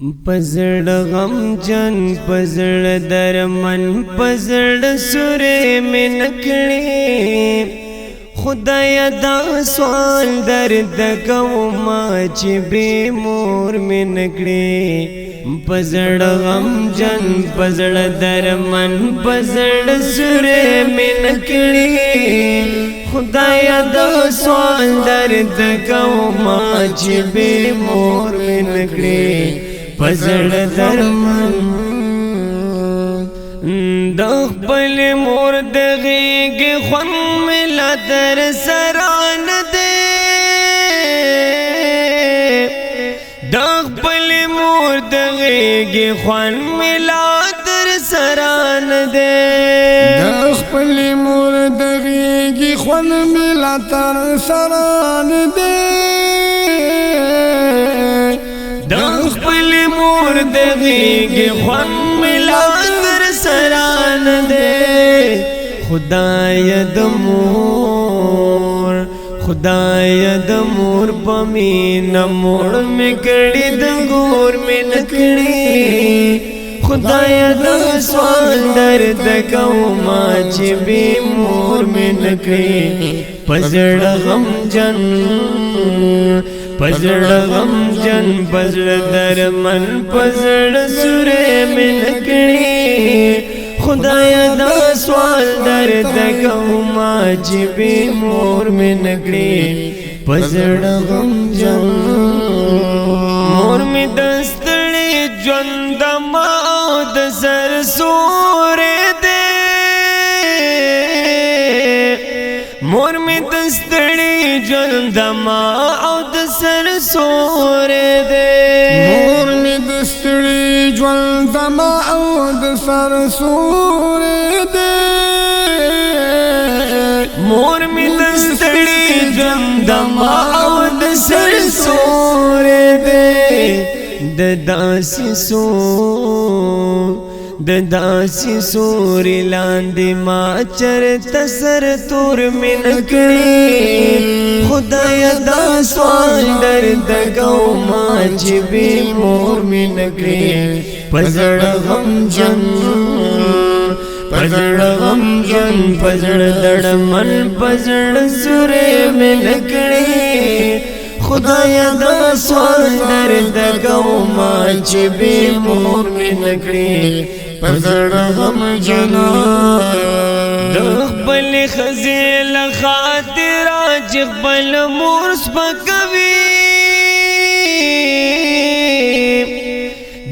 پزړ غم جن پزړ درمن پزړ سورې من کړې خدای دا سوال درد کوما چې به مور من کړې پزړ غم جن پزړ درمن پزړ سورې من کړې خدای دا سوال درد کوما چې به مور من کړې پزړ درمن د خپل مور د غېږې خوند ملا در سران دی د خپل مور د غېږې خوند ملا در سران دی د خپل مور د غېږې خوند ملا تر سران دی د خپل مور د غېږې خوند ملا تر سران دے خدای د مور پمین مور مکڑی د گور میں نکڑی خدای د سوال درد کوما چې بی مور میں نکڑی پزړ غم جن پزړ غم جن پزړ درمن پزړ سورې من کړې خدای دا سوال درد کوما چې به مور من کړې پزړ غم جن مور می دستړې ژوند ما د سر سورې دې مور می دستړې ژوند ما او د سر سورې دې مور می دستړې ژوند ما او د سر سورې دې مور می دستړې ژوند ما او د سر سورې دې د داسې سوري لاندې ما چرته سر تور من کړې خدای دا سوال درد کوما چې به مور من کړې پزړ غم جن پزړ دړمن پزړ سورې من کړې خدای دا سوال درد کوما چې به مور من کړې پزړ غم جنا د خپل خزیل خاطر چې خپل مور سپکوي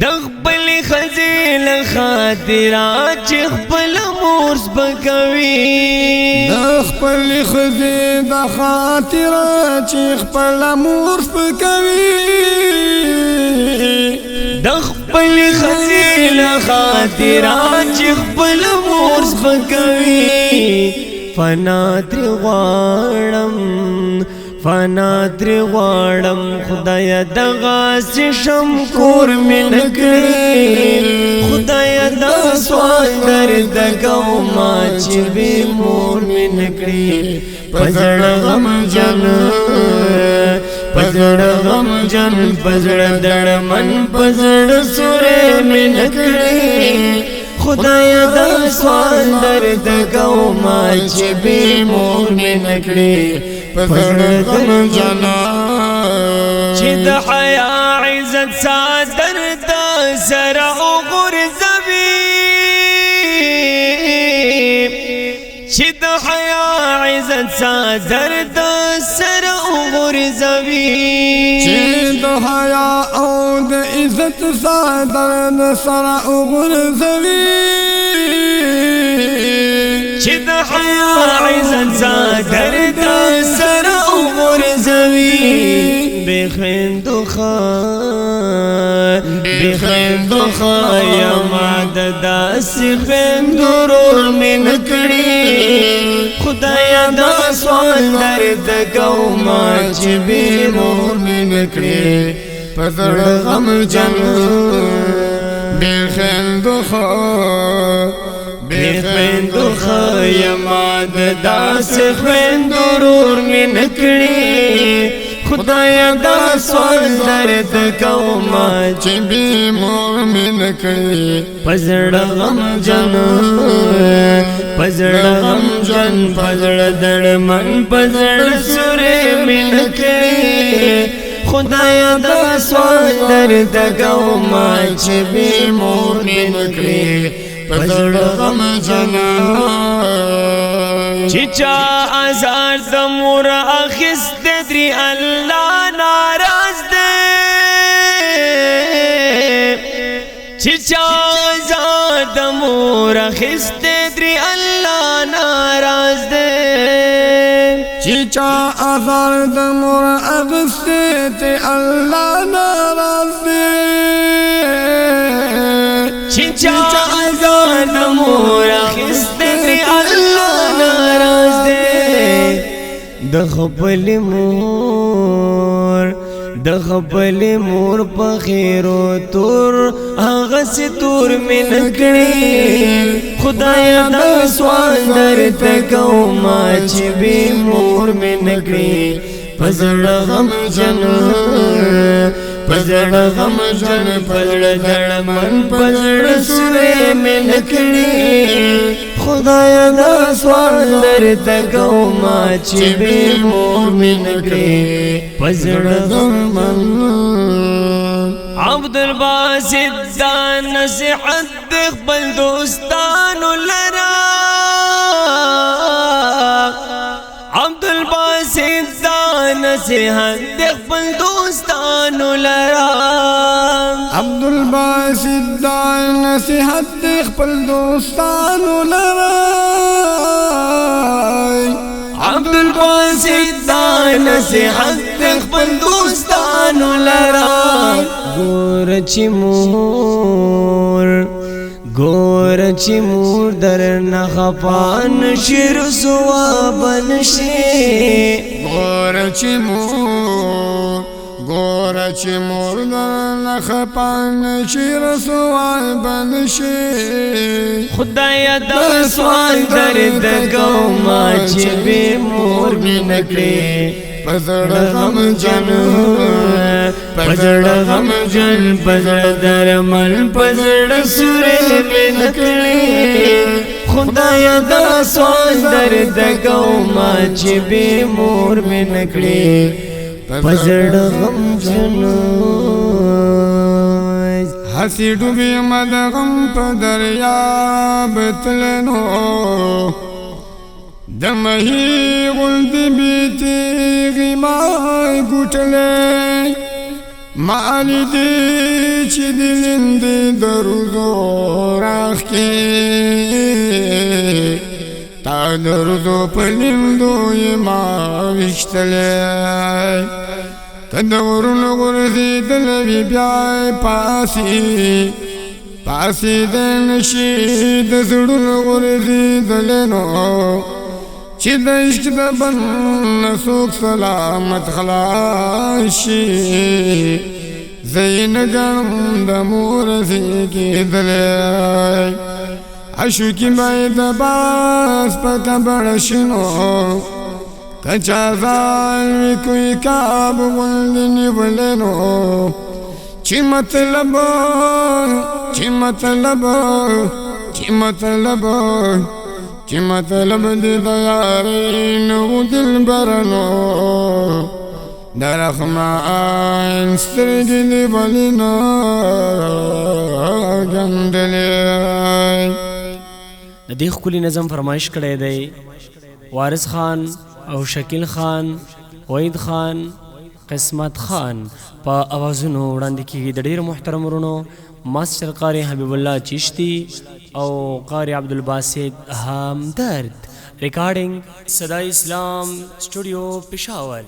د خپل خزیل خاطر چې خپل مور سپکوي د خپل خزیل خاطر چې خپل مور سپکوي د خپل خزیل خاطر چې خپل مور سپکوي فنا تر غواړم خدای دغه شم کور من کړې خدای دا سوال درد کوما چې به مور من کړې پزړ غم جن پزړ دړمن پزړ سورې من کړې خدای دا سوال درد کوما چې به مور من کړې پزړ غم جنا چې د حیا عزت صادر دا سره غرزوي چې د حیا عزت صادر دا سره غرزوي چې د حیا او د عزت صادر دا سره غرزوي چې د حیا عزت صادر دا سره غرزوي بخندو خایا ماد داسې خندرور من کړې خدای دا سوال درد کوما چې به مور من کړې پزړ غم جن بخندو خایا ماد داسې خندرور من کړې خدای دا سوال درد کوما چې بی مومن کړي پزړه غم جن پزړه غم جن پزړه دړمن پزړه سورې من کړي خدای دا سوال درد کوما چې بی مومن کړي پزړه غم جن چچا آزار د مور اخست دري الله ناراض دے چچا آزار د مور اخست دري الله ناراض دے چچا آزار د مور اخست ته الله ناراض دے چچا آزار د مور اخست دري الله ناراض دے د خپل مور په خیرو تور هغه ستور من کړي خدای دا سوال درته کوما چې بی مور من کړي پزړه غم جن پزړه غم جن پزړه دړمن پزړه سورې من کړي خدای دا سوال درته کوما چې بی مور من کړي پزړه غم عبدالباسط دا نصیحت د خپل دوستانو لرا عبدالباسط دا نصیحت د خپل دوستانو لرا عبدالباسط دا نصیحت د خپل دوستانو لرا عبدالباسط دا نصیحت د خپل دوستانو لرا ګور چې مور در نه خفان شي رسوا بنشي ګور چې مور در نه خفان شي رسوا بنشي خدای دا سوال درد کوما چې بی مور من کړي پزړه غم جن پزړه غم جن پزړه درمن پزړه سورې من کړي خدای دا سوال درد کوما چې بی مور من کړي پزړه غم جن هسي ډوبې مد غم په دریاب تلنو د مهي غلد بیتی غیمای گوٹلے مالی دی چی دلندی دروزو راخ کی تا دروزو پلندو یما وشتلے کدورن غرزی دلوی بیای پاسی دنشی دزڑن غرزی دلنو چې د عشق د بن سوک سلامت خلاشي زین ګم د مور زیږي دلای عشق کی باید باس پک بڑشنو کچا ځان وی کوئی کاب ولنی ولنو چې مطلب دی دیارین و دل برنو در اخمان سترگی دی بلینا گندلی ندی خکولی نظم فرمایش کړی دی وارث خان او شکیل خان وحید خان قسمت خان په اوازونو وړاندې کیږي د ډیر محترم ورونو ماستر قاری حبیب الله چشتی او قاری عبدالباسط همدرد ریکارڈنگ صدای اسلام اسٹوڈیو پشاور